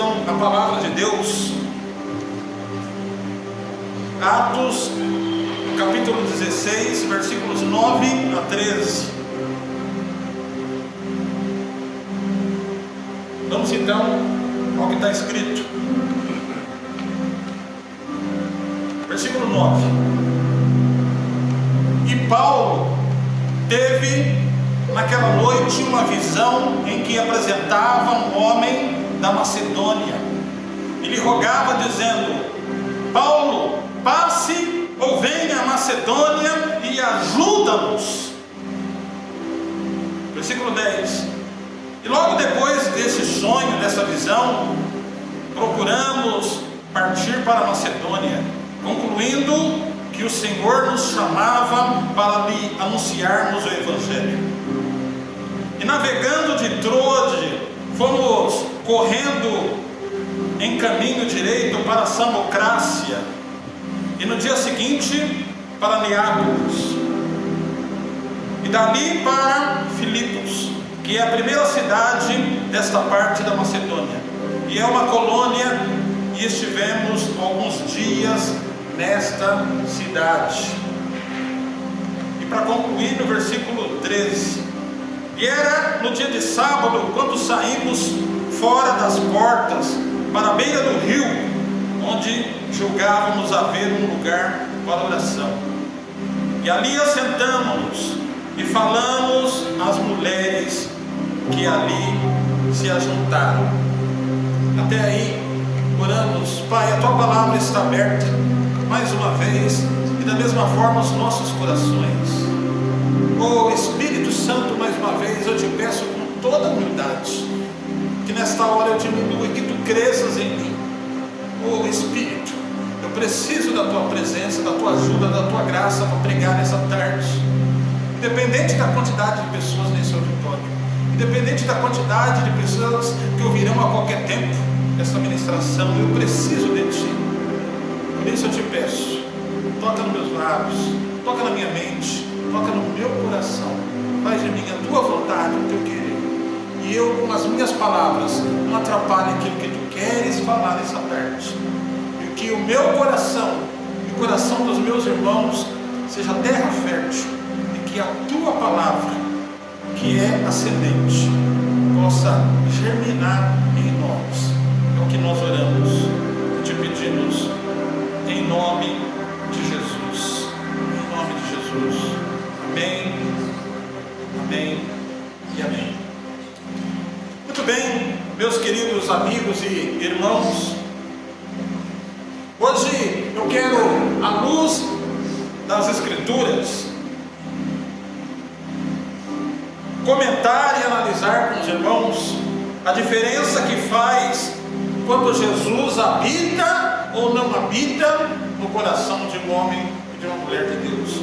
atenção à palavra de Deus. Atos, capítulo 16, versículos 9 a 13. Vamos então ao que está escrito. Versículo 9. E Paulo teve naquela noite uma visão em que apresentava um homem da Macedônia. Ele rogava dizendo: Paulo, passe ou venha à Macedônia e ajuda-nos. Versículo 10. E logo depois desse sonho, dessa visão, procuramos partir para a Macedônia, concluindo que o Senhor nos chamava para lhe anunciarmos o Evangelho. E navegando de Troade, fomos correndo em caminho direito para Samocrácia, e no dia seguinte para Neápolis, e dali para Filipos, que é a primeira cidade desta parte da Macedônia, e é uma colônia, e estivemos alguns dias nesta cidade. E para concluir, no versículo 13: e era no dia de sábado, quando saímos fora das portas para a beira do rio, onde julgávamos haver um lugar para oração. E ali assentamos-nos e falamos às mulheres que ali se ajuntaram. Até aí oramos. Pai, a tua palavra está aberta mais uma vez, e da mesma forma os nossos corações. Oh Espírito Santo, mais uma vez eu te peço com toda humildade, que nesta hora eu diminua e que tu cresças em mim. Oh Espírito, eu preciso da tua presença, da tua ajuda, da tua graça para pregar nessa tarde. Independente da quantidade de pessoas nesse auditório, independente da quantidade de pessoas que ouvirão a qualquer tempo essa ministração, eu preciso de ti. Por isso eu te peço, toca nos meus lábios, toca na minha mente, toca no meu coração. Faz de mim a tua vontade, o teu querer, e eu com as minhas palavras não atrapalhe aquilo que tu queres falar nessa tarde, e que o meu coração e o coração dos meus irmãos seja terra fértil, e que a tua palavra, que é a semente, possa germinar em nós. É o que nós oramos e te pedimos em nome de Jesus. Em nome de Jesus. Amém, amém e amém. Muito bem, meus queridos amigos e irmãos, hoje eu quero, à luz das Escrituras, comentar e analisar com os irmãos a diferença que faz quando Jesus habita ou não habita no coração de um homem e de uma mulher de Deus.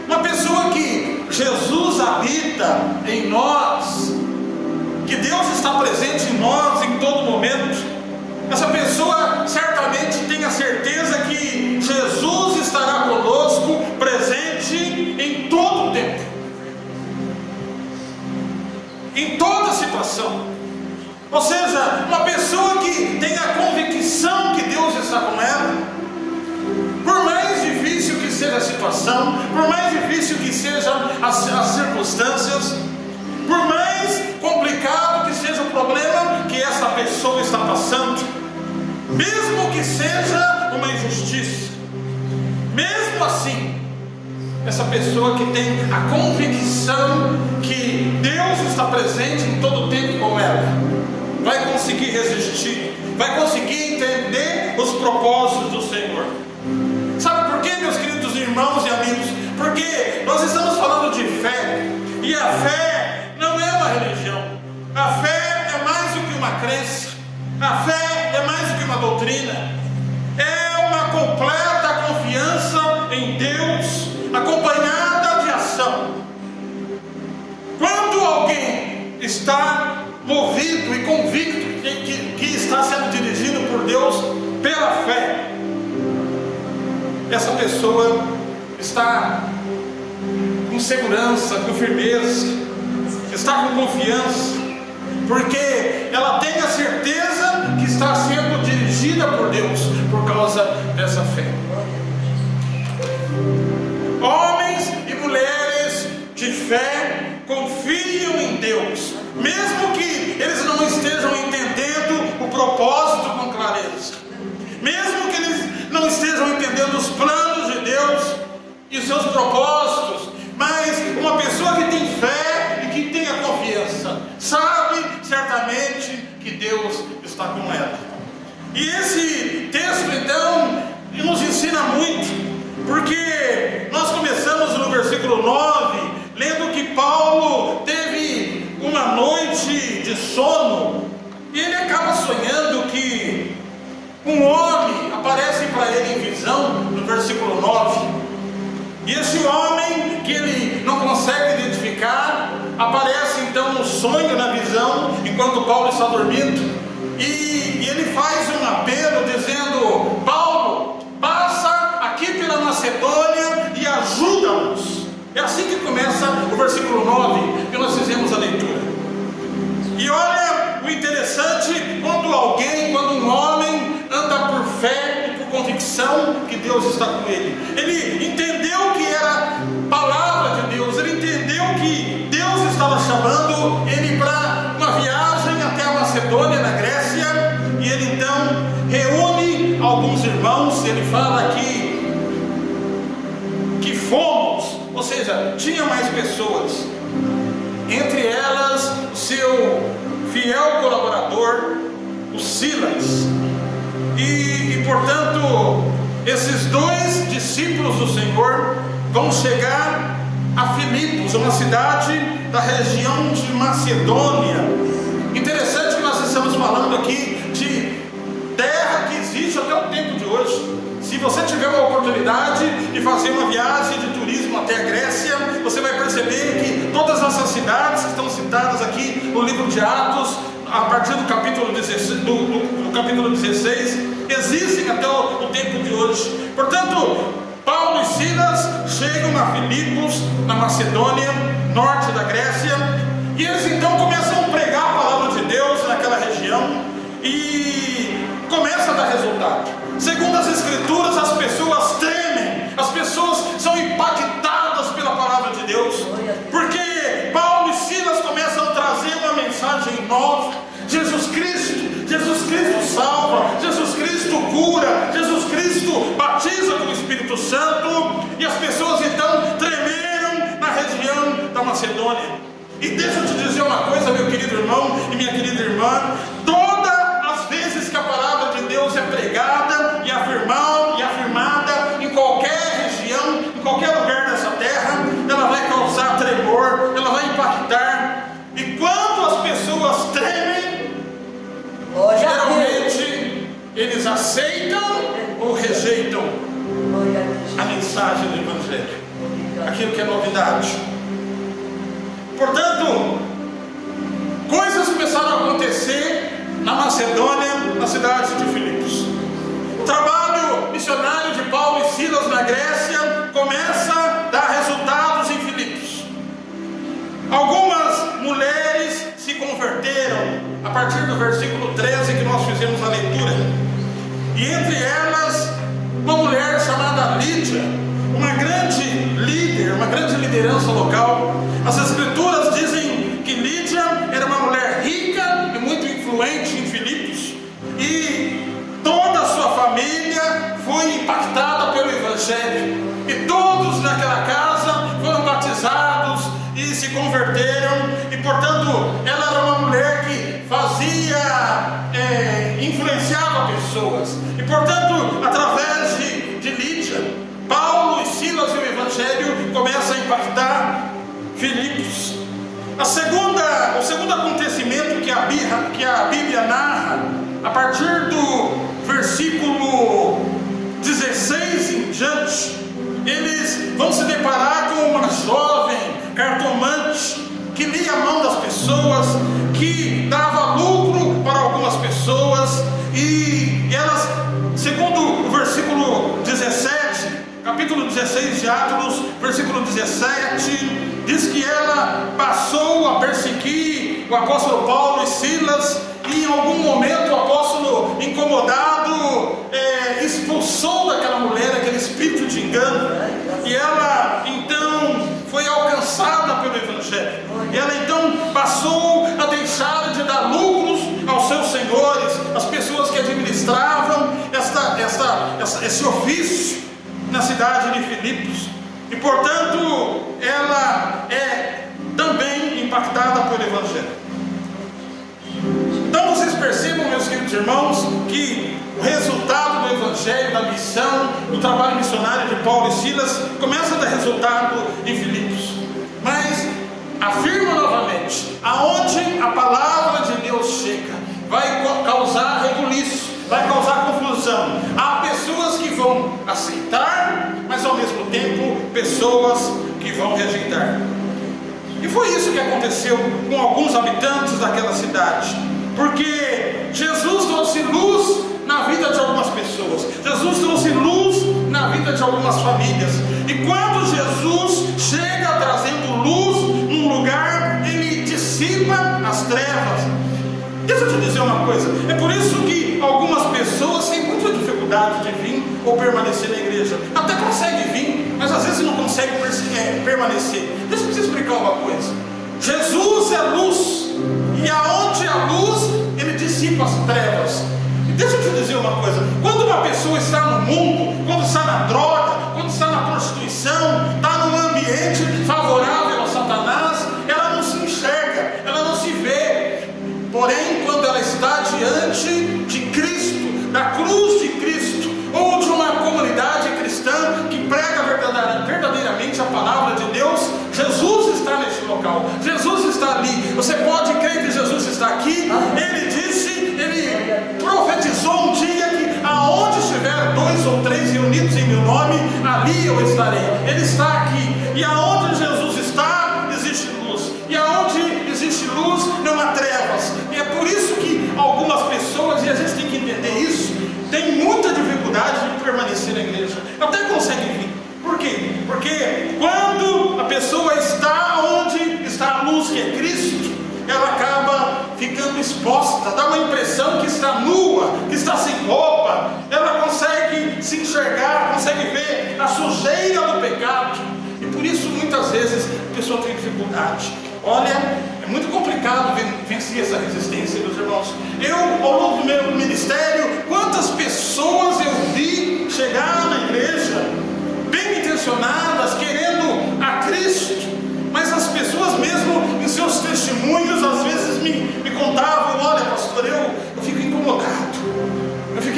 Uma pessoa que Jesus habita em nós, que Deus está presente em nós em todo momento, essa pessoa certamente tem a certeza que Jesus estará conosco, presente em todo o tempo, em toda situação. Ou seja, uma pessoa que tem a convicção que Deus está com ela, por mais difícil que seja a situação, por mais difícil que sejam as circunstâncias, por mais complicado que seja o problema que essa pessoa está passando, mesmo que seja uma injustiça, mesmo assim, essa pessoa que tem a convicção que Deus está presente em todo o tempo com ela, vai conseguir resistir, vai conseguir entender os propósitos do Senhor. Sabe por quê, meus queridos irmãos e amigos? Porque nós estamos falando de fé, e a fé não é uma religião, a fé é mais do que uma crença, a fé é mais do que uma doutrina, é uma completa confiança em Deus, acompanhada de ação. Quando alguém está movido e convicto que está sendo dirigido por Deus pela fé, essa pessoa está com segurança, com firmeza, está com confiança, porque ela tem a certeza fé confiam em Deus, mesmo que eles não estejam entendendo o propósito com clareza, mesmo que eles não estejam entendendo os planos de Deus e os seus propósitos, mas uma pessoa que tem fé e que tem a confiança, sabe certamente que Deus está com ela. E esse texto então nos ensina muito, porque nós começamos no versículo 9, lendo que Paulo teve uma noite de sono, e ele acaba sonhando que um homem aparece para ele em visão, no versículo 9, e esse homem, que ele não consegue identificar, aparece então no sonho, na visão, enquanto Paulo está dormindo, e ele faz um apelo dizendo: Paulo, passa aqui pela Macedônia e ajuda-nos. É assim que começa o versículo 9, que nós fizemos a leitura. E olha o interessante, quando um homem anda por fé e por convicção que Deus está com ele. Ele entendeu que era palavra de Deus, ele entendeu que Deus estava chamando ele para uma viagem até a Macedônia, na Grécia, e ele então reúne alguns irmãos. Ele fala aqui que fomos, ou seja, tinha mais pessoas, entre elas o seu fiel colaborador, o Silas, e portanto esses dois discípulos do Senhor vão chegar a Filipos, uma cidade da região de Macedônia. Interessante que nós estamos falando aqui de terra que existe até o tempo de hoje. Se você tiver uma oportunidade de fazer uma viagem de turismo até a Grécia, você vai perceber que todas essas cidades que estão citadas aqui no livro de Atos, a partir do capítulo 16, do capítulo 16, existem até o tempo de hoje. Portanto, Paulo e Silas chegam a Filipos, na Macedônia, norte da Grécia, e eles então começam a pregar a palavra de Deus naquela região, e começa a dar resultado. Segundo as Escrituras, as pessoas tremem, as pessoas são impactadas pela palavra de Deus, porque Paulo e Silas começam a trazer uma mensagem nova. Jesus Cristo salva, Jesus Cristo cura, Jesus Cristo batiza com o Espírito Santo, e as pessoas então tremeram na região da Macedônia. E deixa eu te dizer uma coisa, meu querido irmão e minha querida irmã: todas as vezes que a palavra de Deus é pregada e afirmada em qualquer região, em qualquer lugar dessa terra, ela vai causar tremor, ela vai impactar. E quando as pessoas tremem, geralmente eles aceitam ou rejeitam a mensagem do Evangelho, aquilo que é novidade. Portanto, coisas começaram a acontecer na Macedônia, na cidade de Filipos. O trabalho missionário de Paulo e Silas na Grécia começa a dar resultados em Filipos. Algumas mulheres se converteram a partir do versículo 13 que nós fizemos a leitura, e entre elas uma mulher chamada Lídia, uma grande líder, uma grande liderança local. As Escrituras dizem que Lídia era uma mulher rica e muito influente em Filipos, e toda a sua família foi impactada pelo Evangelho, e todos naquela casa foram batizados e se converteram. E portanto ela era uma mulher que influenciava pessoas, e portanto através de Lídia, Paulo e Silas e o Evangelho começam a impactar Filipos. O segundo acontecimento que a Bíblia narra, a partir do versículo 16 em diante, eles vão se deparar com uma jovem cartomante que lia a mão das pessoas, que dava lucro para algumas pessoas, e elas, segundo o versículo 17, capítulo 16 de Atos, versículo 17, diz que ela passou a perseguir o apóstolo Paulo e Silas, e em algum momento o apóstolo, incomodado, expulsou daquela mulher aquele espírito de engano, e ela então foi alcançada pelo esse ofício na cidade de Filipos, e portanto ela é também impactada pelo Evangelho. Então vocês percebam, meus queridos irmãos, que o resultado do Evangelho, da missão, do trabalho missionário de Paulo e Silas começa a dar resultado em Filipos. Mas afirmo novamente, aonde a palavra de Deus chega, vai causar rebuliço, vai causar confusão. Há pessoas que vão aceitar, mas ao mesmo tempo pessoas que vão rejeitar. E foi isso que aconteceu com alguns habitantes daquela cidade, porque Jesus trouxe luz na vida de algumas pessoas, Jesus trouxe luz na vida de algumas famílias. E quando Jesus chega trazendo luz num lugar, ele dissipa as trevas. Deixa eu te dizer uma coisa, é por isso que algumas pessoas têm muita dificuldade de vir ou permanecer na igreja. Até consegue vir, mas às vezes não consegue permanecer. Deixa eu te explicar uma coisa. Jesus é luz, e aonde há luz, ele dissipa as trevas. E deixa eu te dizer uma coisa, quando uma pessoa está no mundo, quando está na droga, quando está na prostituição, está num ambiente favorável a Satanás, ela não se enxerga, ela não se vê. Porém, quando ela está diante de Cristo, da cruz de Cristo, ou de uma comunidade cristã que prega verdadeiramente a palavra de Deus, Jesus está nesse local, Jesus está ali. Você pode crer que Jesus está aqui. Ele disse, ele profetizou um dia que aonde estiver 2 ou 3 reunidos em meu nome, ali eu estarei. Ele está aqui, e aonde Jesus está, existe luz, e aonde existe luz, não há trevas. E é por isso que algumas pessoas, e a gente tem que entender isso, tem muita dificuldade de permanecer na igreja. Até conseguem vir. Por quê? Porque quando a pessoa está onde está a luz, que é Cristo, ela acaba ficando exposta, dá uma impressão que está nua, que está sem roupa. Ela consegue se enxergar, consegue ver a sujeira do pecado, e por isso muitas vezes a pessoa tem dificuldade. Olha, é muito complicado vencer essa resistência, meus irmãos. Eu, ao longo do meu ministério, quantas pessoas eu vi chegar na igreja bem intencionadas, querendo a Cristo, mas as pessoas mesmo em seus testemunhos às vezes me contavam: olha, pastor, eu fico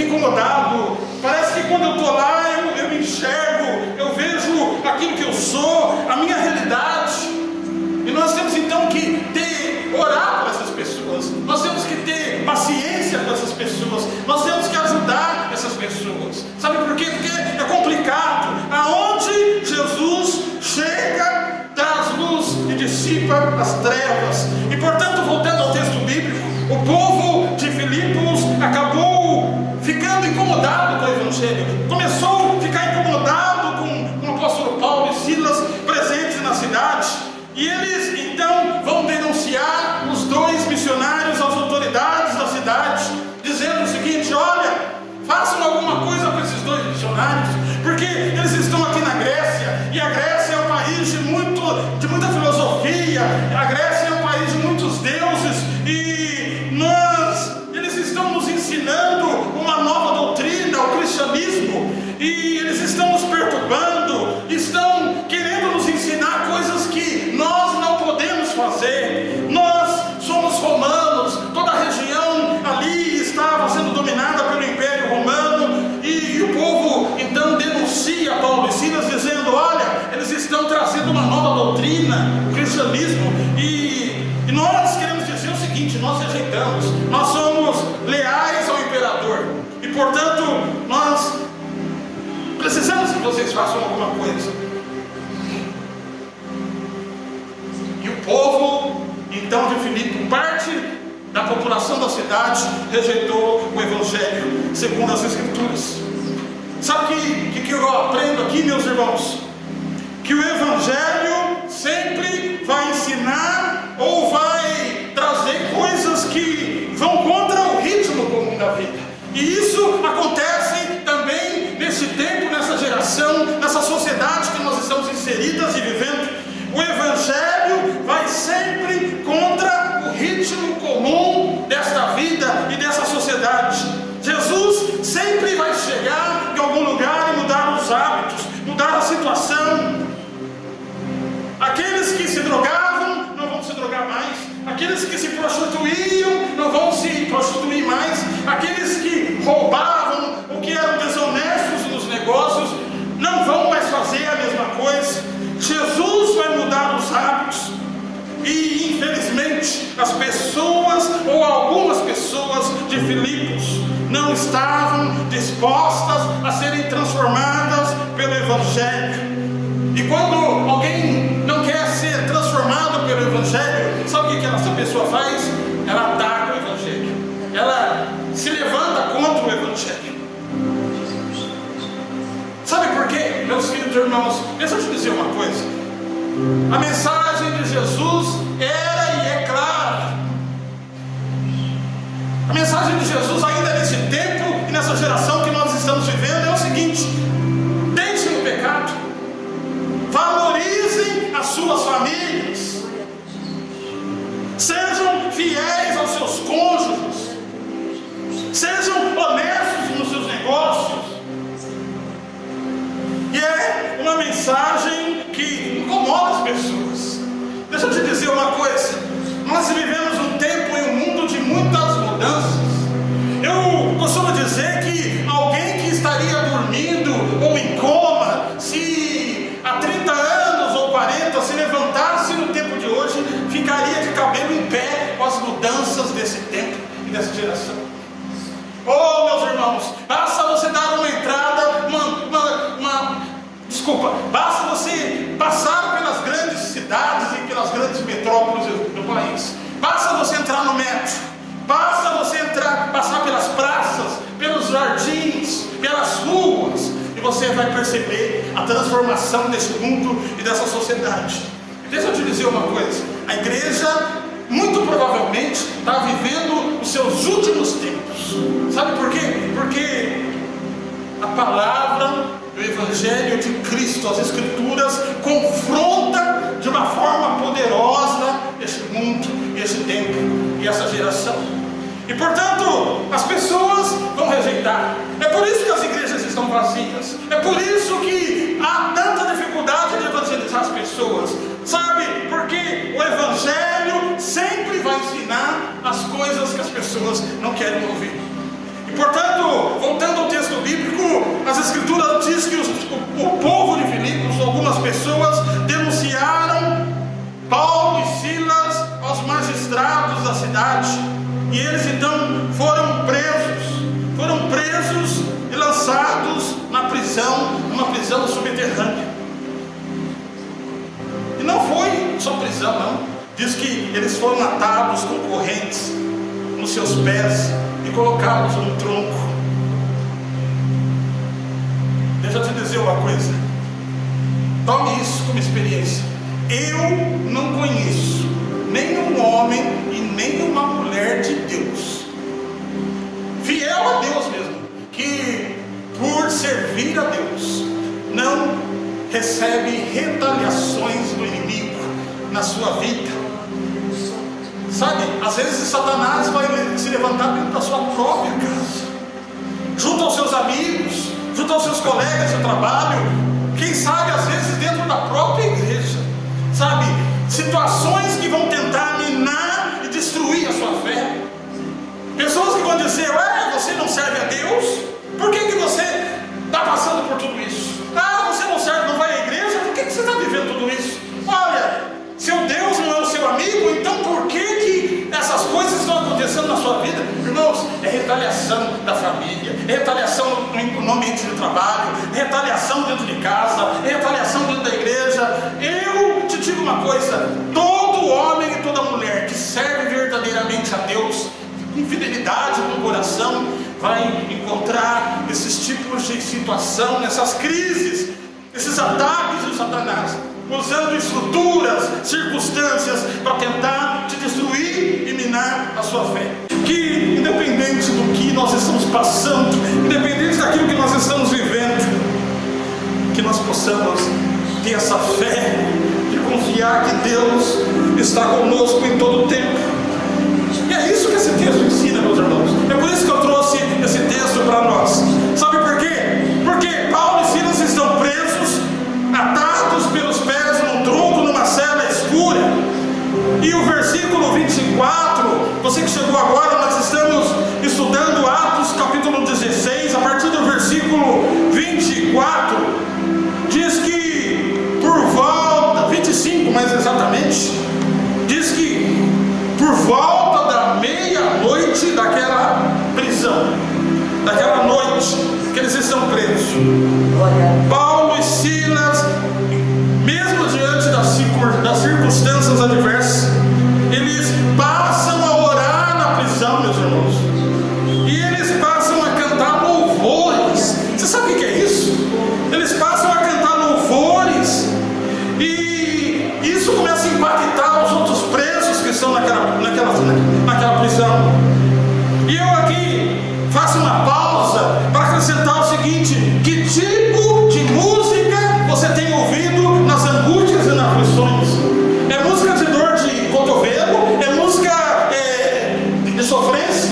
incomodado, parece que quando eu estou lá eu me enxergo, eu vejo aquilo que eu sou, a minha realidade. E nós temos então que orar por essas pessoas, nós temos que ter paciência com essas pessoas, nós temos que ajudar essas pessoas. Sabe por quê? Porque é complicado. Aonde Jesus chega, traz luz e dissipa as trevas. E portanto, voltando ao texto bíblico, o povo de Filipos acabou ficando incomodado com o Evangelho, começou a ficar incomodado com o apóstolo Paulo e Silas presentes na cidade. E eles então vão denunciar os 2 missionários às autoridades da cidade, dizendo o seguinte: olha, façam alguma coisa com esses 2 missionários, porque eles estão aqui na Grécia, e a Grécia é um país de muita filosofia, a Grécia é um país de muitos deuses, e eles estão nos ensinando uma nova doutrina, o cristianismo, e eles estão nos perturbando, estão querendo nos ensinar coisas que nós não podemos fazer. Nós somos romanos, toda a região ali estava sendo dominada pelo Império Romano, e o povo então denuncia Paulo e Silas dizendo: olha, eles estão trazendo uma nova doutrina, o cristianismo, e nós queremos dizer o seguinte: nós rejeitamos, nós somos leais ao imperador, e portanto nós precisamos que vocês façam alguma coisa. E o povo então de Filipe, parte da população da cidade, rejeitou o Evangelho segundo as Escrituras. Sabe o que eu aprendo aqui, meus irmãos? Que o Evangelho sempre vai ensinar ou vai trazer coisas que vão contra o ritmo comum da vida. E isso acontece também nesse tempo, nessa geração, nessa sociedade que nós estamos inseridas e vivendo. O Evangelho vai sempre contra o ritmo comum desta vida e dessa sociedade. Jesus sempre vai chegar em algum lugar aqueles que se prostituíam não vão se prostituir mais, aqueles que roubavam ou que eram desonestos nos negócios não vão mais fazer a mesma coisa. Jesus vai mudar os hábitos. E infelizmente as pessoas, ou algumas pessoas de Filipos, não estavam dispostas a serem transformadas pelo Evangelho. E quando alguém não quer ser transformado pelo Evangelho, sabe o que essa pessoa faz? Ela ataca o Evangelho, ela se levanta contra o Evangelho. Sabe por quê, meus queridos irmãos? Deixa eu te dizer uma coisa: a mensagem de Jesus era e é clara. A mensagem de Jesus ainda nesse tempo e nessa geração que nós estamos vivendo é o seguinte: deixem o pecado, valorizem as suas famílias, sejam fiéis aos seus cônjuges, sejam honestos nos seus negócios. E é uma mensagem que incomoda as pessoas. Deixa eu te dizer uma coisa: nós vivemos um tempo e um mundo de muitas mudanças. Eu costumo dizer que alguém que estaria dormindo ou em coma, se há 30 anos ou 40 se levantasse no tempo de hoje, ficaria de cabelo em pé com as mudanças desse tempo e dessa geração. Oh, meus irmãos, basta você dar uma entrada, basta você passar pelas grandes cidades e pelas grandes metrópoles do país, basta você entrar no metro, basta você passar pelas praças, pelos jardins, pelas ruas, e você vai perceber a transformação desse mundo e dessa sociedade. Deixa eu te dizer uma coisa: a igreja muito provavelmente está vivendo os seus últimos tempos. Sabe por quê? Porque a palavra do Evangelho de Cristo, as Escrituras, confronta de uma forma poderosa esse mundo, esse tempo e essa geração. E portanto as pessoas vão rejeitar. É por isso que as igrejas estão vazias. É por isso que há tanta dificuldade de evangelizar as pessoas. Sabe? Porque o Evangelho sempre vai ensinar as coisas que as pessoas não querem ouvir. E portanto, voltando ao texto bíblico, as Escrituras diz que o povo de Filipos, algumas pessoas, denunciaram Paulo e Silas aos magistrados da cidade. E eles então foram presos e lançados na prisão, numa prisão subterrânea. E não foi só prisão, não. Diz que eles foram atados com correntes nos seus pés e colocados num tronco. Deixa eu te dizer uma coisa: tome isso como experiência. Eu não conheço nenhum homem e nenhuma mulher de Deus, fiel a Deus mesmo, que por servir a Deus não recebe retaliações do inimigo na sua vida. Sabe, às vezes Satanás vai se levantar dentro da sua própria casa, junto aos seus amigos, junto aos seus colegas de trabalho, quem sabe às vezes dentro da própria igreja. Sabe, situações que vão tentar minar e destruir a sua fé. Pessoas que vão dizer: ué, você não serve a Deus? Por que você está passando por tudo isso? Ah, você não serve, não vai à igreja? Por que você está vivendo tudo isso? Olha, seu Deus não é o seu amigo, então por que essas coisas estão acontecendo na sua vida? Irmãos, é retaliação da família, é retaliação no ambiente de trabalho, é retaliação dentro de casa, é retaliação dentro da igreja. Eu te digo uma coisa: todo homem e toda mulher que serve verdadeiramente a Deus, com fidelidade no coração, vai encontrar esses tipos de situação, nessas crises, esses ataques de Satanás, usando estruturas, circunstâncias para tentar te destruir e minar a sua fé. Que independente do que nós estamos passando, independente daquilo que nós estamos vivendo, que nós possamos ter essa fé de confiar que Deus está conosco em todo o tempo. E é isso que esse texto ensina, meus irmãos. É por isso que eu trouxe esse texto para nós. Sabe por quê? Porque Paulo e Silas estão presos, atados pelos pés num tronco, numa cela escura. E o versículo 24 isso. Paulo e Silas, mesmo diante das circunstâncias adversas, eles passam a orar na prisão, meus irmãos, e eles passam a cantar louvores. Você sabe o que é isso? Eles passam a cantar louvores, e isso começa a impactar os outros presos que estão naquela prisão. E eu aqui faço uma pausa para acrescentar o seguinte: que tipo de música você tem ouvido nas angústias e nas aflições? É música de dor de cotovelo? É música de sofrência?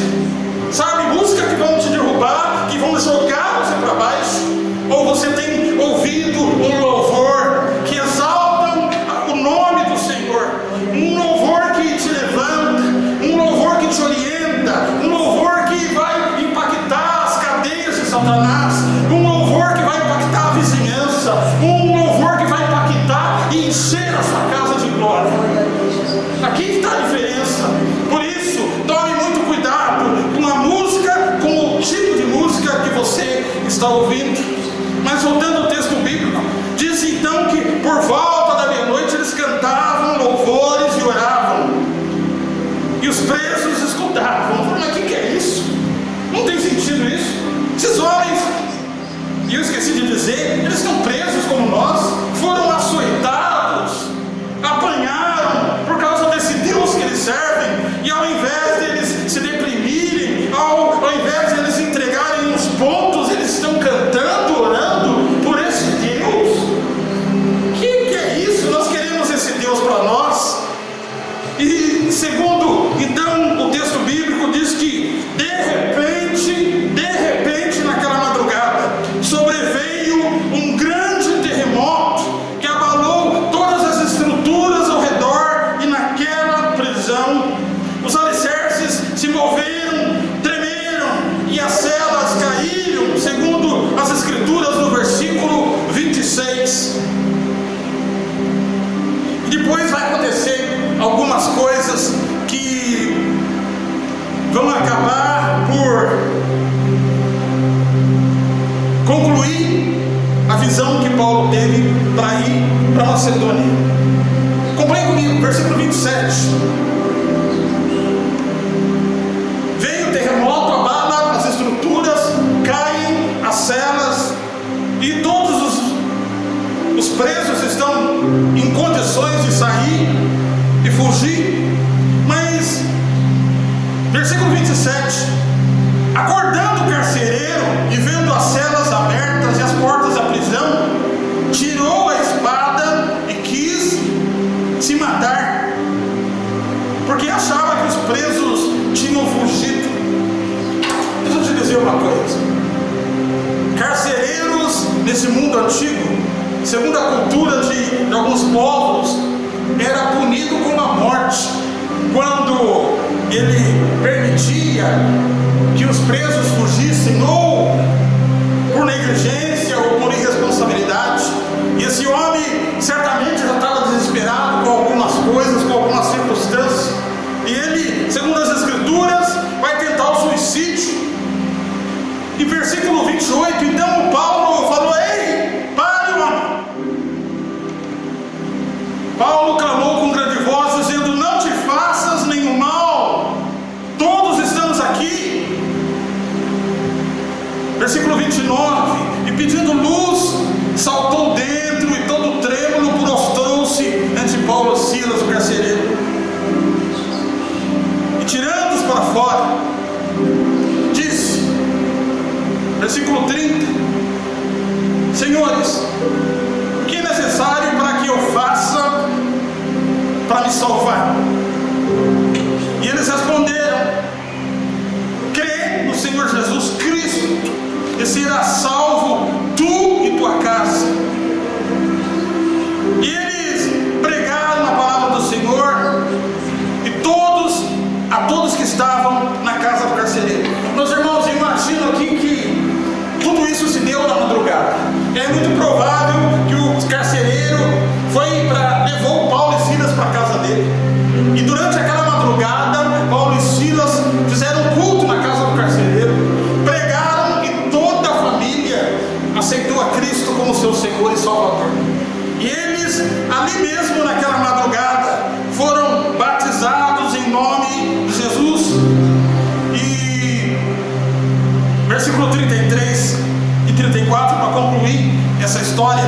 Sabe, música que vão te derrubar, que vão jogar você para baixo? Ou você tem ouvido um louvor que exalta o nome do Senhor, um louvor que te levanta, um louvor que te orienta, um louvor que vai impactar as cadeias de Satanás, um louvor que vai impactar a vizinhança, um louvor que vai impactar e encher a sua casa de glória? Aqui que está a diferença. Por isso, tome muito cuidado com a música, com o tipo de música que você está ouvindo. Mas voltando ao texto bíblico, diz então que por volta da meia-noite eles cantavam louvores e oravam, e os presos escutavam. Mas o que é isso? Não tem sentido isso. Esses homens, e eu esqueci de dizer, eles estão presos como nós, foram açoitados, apanharam por causa desse Deus que eles servem, e ao invés de eles se deprimirem, ao invés de eles entregarem uns pontos, eles estão cantando, orando por esse Deus. Que é isso? Nós queremos esse Deus para nós. E segundo, então, o texto bíblico diz que de repente, naquela madrugada, sobreveio um grande terremoto que abalou todas as estruturas ao redor, e naquela prisão os alicerces se moveram, tremeram, e as celas caíram, segundo as escrituras no versículo 26. E depois vai acontecer algumas coisas que vão acabar por concluir a visão que Paulo teve para ir para Macedônia. Acompanhe comigo, versículo 27. Vem o terremoto, abala as estruturas, caem as celas, e todos os presos estão em condições de sair e fugir. Mas, versículo 27, acordando o carcereiro e vendo as celas abertas e as portas da prisão, tirou a espada e quis se matar, porque achava que os presos tinham fugido. Deixa eu te dizer uma coisa: carcereiros nesse mundo antigo, segundo a cultura de alguns povos, era punido com a morte quando ele permitia que os presos fugissem, ou por negligência ou por irresponsabilidade. E esse homem certamente já estava desesperado com algumas coisas, com algumas circunstâncias, e ele, segundo as escrituras, vai tentar o suicídio. E versículo 28, então o Paulo falou: ei, pare, homem. Paulo clamou com grande voz, dizendo: não te faças nenhum mal, todos estamos aqui. Versículo 29, e pedindo luz, saltou dentro, e todo trêmulo prostrou-se ante Paulo e Silas, o carcereiro, e tirando-os para fora, disse, versículo 30, senhores, o que é necessário para que eu faça para me salvar? E eles responderam: crê no Senhor Jesus Cristo, e será salvo tu e tua casa. E eles pregaram a palavra do Senhor, e a todos que estavam na casa do carcereiro. Meus irmãos, eu imagino aqui que tudo isso se deu na madrugada. É muito provável que o carcereiro levou Paulo e Silas para a casa dele, e durante aquela madrugada Paulo e Silas fizeram culto na casa do carcereiro, pregaram, e toda a família Versículo 33 e 34, para concluir essa história.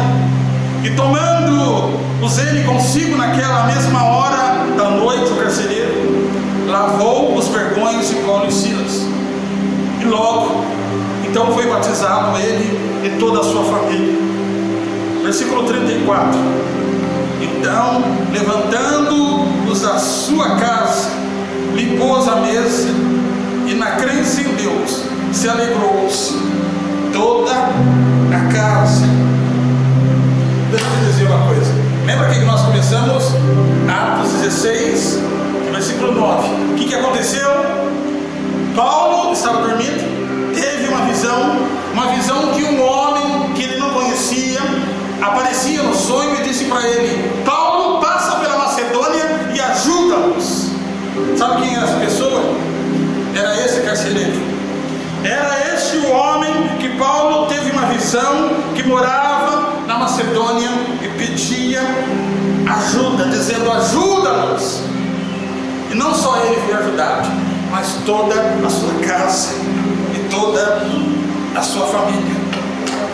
E tomando-os ele consigo naquela mesma hora da noite, o carcereiro lavou os vergões de Paulo e Silas. E logo, então foi batizado ele e toda a sua família. Versículo 34. Então, levantando-os da sua casa, lhe pôs a mesa, e na crença em Deus se alegrou-se toda a casa. Deixa eu te dizer uma coisa. Lembra que nós começamos Atos 16, versículo 9. O que aconteceu? Paulo estava dormindo, teve uma visão que um homem que ele não conhecia aparecia no sonho e disse para ele: Paulo, passa pela Macedônia e ajuda-nos. Sabe quem era essa pessoa? Era esse carcereiro. Era este o homem que Paulo teve uma visão, que morava na Macedônia e pedia ajuda, dizendo: ajuda-nos. E não só ele foi ajudado, mas toda a sua casa e toda a sua família.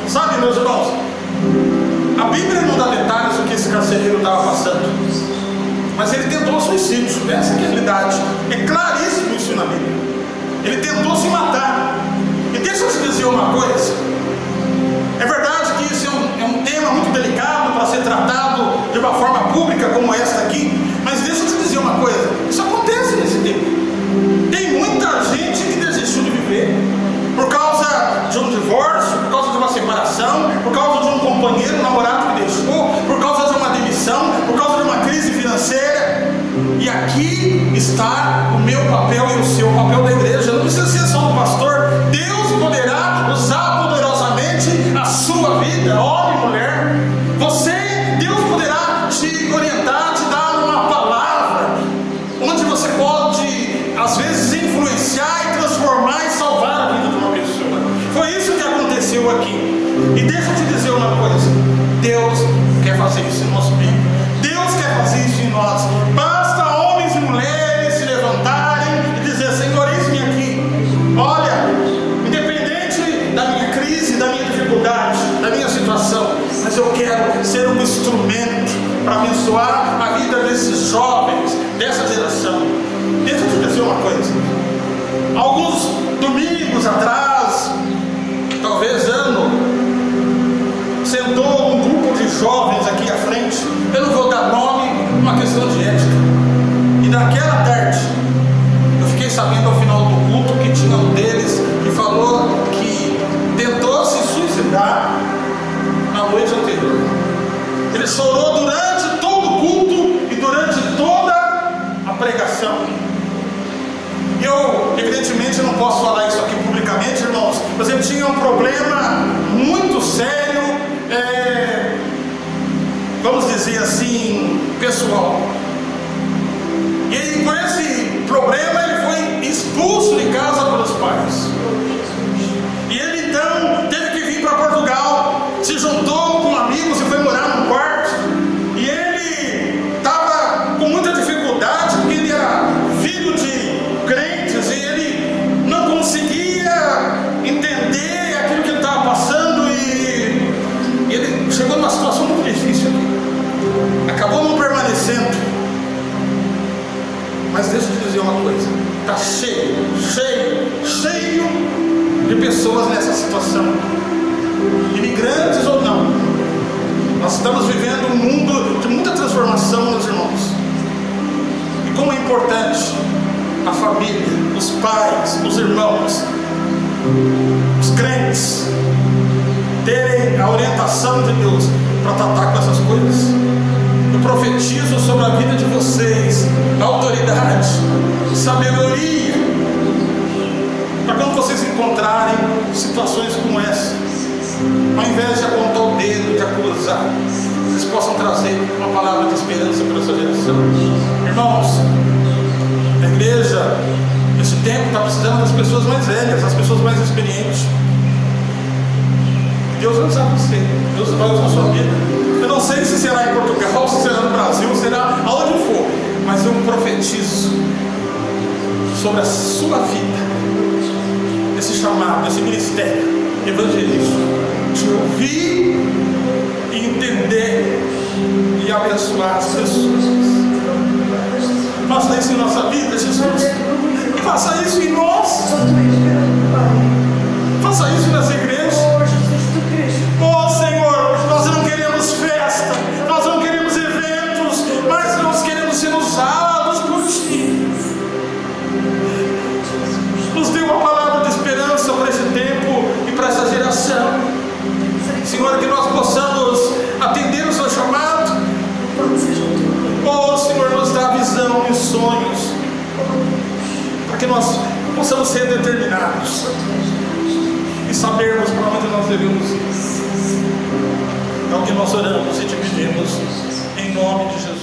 Sabe, meus irmãos, a Bíblia não dá detalhes do que esse carcereiro estava passando, mas ele tentou suicídio. Essa é a realidade. É claríssimo isso na Bíblia. Ele tentou se matar. E deixa eu te dizer uma coisa. É verdade que isso é um tema muito delicado para ser tratado de uma forma pública como esta aqui, mas deixa eu te dizer uma coisa. Isso acontece nesse tempo. Tem muita gente que desistiu de viver por causa de um divórcio, por causa de uma separação, por causa de um companheiro, um namorado que deixou, por causa de uma demissão, por causa de uma crise financeira. E aqui está o meu papel e o seu papel da igreja. Não precisa ser só do pastor. Deus poderá usar poderosamente a sua vida, homem e mulher. Deus poderá te orientar, te dar uma palavra onde você pode, às vezes, influenciar e transformar e salvar a vida de uma pessoa. Foi isso que aconteceu aqui. E deixa eu te dizer uma coisa: Deus quer fazer isso em nosso meio. Deus quer fazer isso em nós. Basta homens e mulheres se levantarem e dizer: Senhor, eis-me aqui. Olha, independente da minha crise, da minha dificuldade, da minha situação, mas eu quero ser um instrumento para abençoar a vida desses jovens, dessa geração. Deixa eu te dizer uma coisa. Alguns domingos atrás, talvez ano, sentou um grupo de jovens aqui à frente. Eu não vou dar nome, uma questão de ética. E naquela tarde, eu fiquei sabendo ao final do culto que tinha um deles que falou que tentou se suicidar na noite anterior. Ele chorou durante todo o culto e durante toda a pregação. Eu, evidentemente, não posso falar isso aqui publicamente, irmãos, mas ele tinha um problema muito sério, vamos dizer assim, pessoal. E com esse problema ele foi expulso de casa pelos pais. E ele então teve que vir para Portugal, se juntou com amigos e foi morar num quarto. E ele estava com muita dificuldade, porque ele era filho de crentes e ele não conseguia entender aquilo que ele estava passando. E ele chegou numa situação muito difícil aqui. Acabou não permanecendo. Mas deixa eu te dizer uma coisa: está cheio de pessoas nessa situação, imigrantes ou não. Nós estamos vivendo um mundo de muita transformação, meus irmãos. E como é importante a família, os pais, os irmãos, os crentes terem a orientação de Deus para tratar com essas coisas. Eu profetizo sobre a vida de vocês autoridade, sabedoria, para quando vocês encontrarem situações como essa, ao invés de apontar o dedo, de acusar, vocês possam trazer uma palavra de esperança para essa geração. Irmãos, a igreja, nesse tempo, está precisando das pessoas mais velhas, das pessoas mais experientes. Deus vai usar você, Deus vai usar a sua vida. Eu não sei se será em Portugal, se será no Brasil, será aonde for, mas eu profetizo sobre a sua vida esse chamado, esse ministério evangelístico, de ouvir e entender e abençoar as pessoas. Faça isso em nossa vida, Jesus. Faça isso em nós. Faça isso nas igrejas. Oh Senhor, nós não queremos festa, nós não queremos eventos, mas nós queremos ser usados por Ti. Nos dê uma palavra de esperança para esse tempo e para essa geração. Senhor, que nós possamos atender o Seu chamado. Oh Senhor, nos dá visão e sonhos, para que nós possamos ser determinados e sabermos para onde nós devemos ir. É o que nós oramos e te pedimos, em nome de Jesus.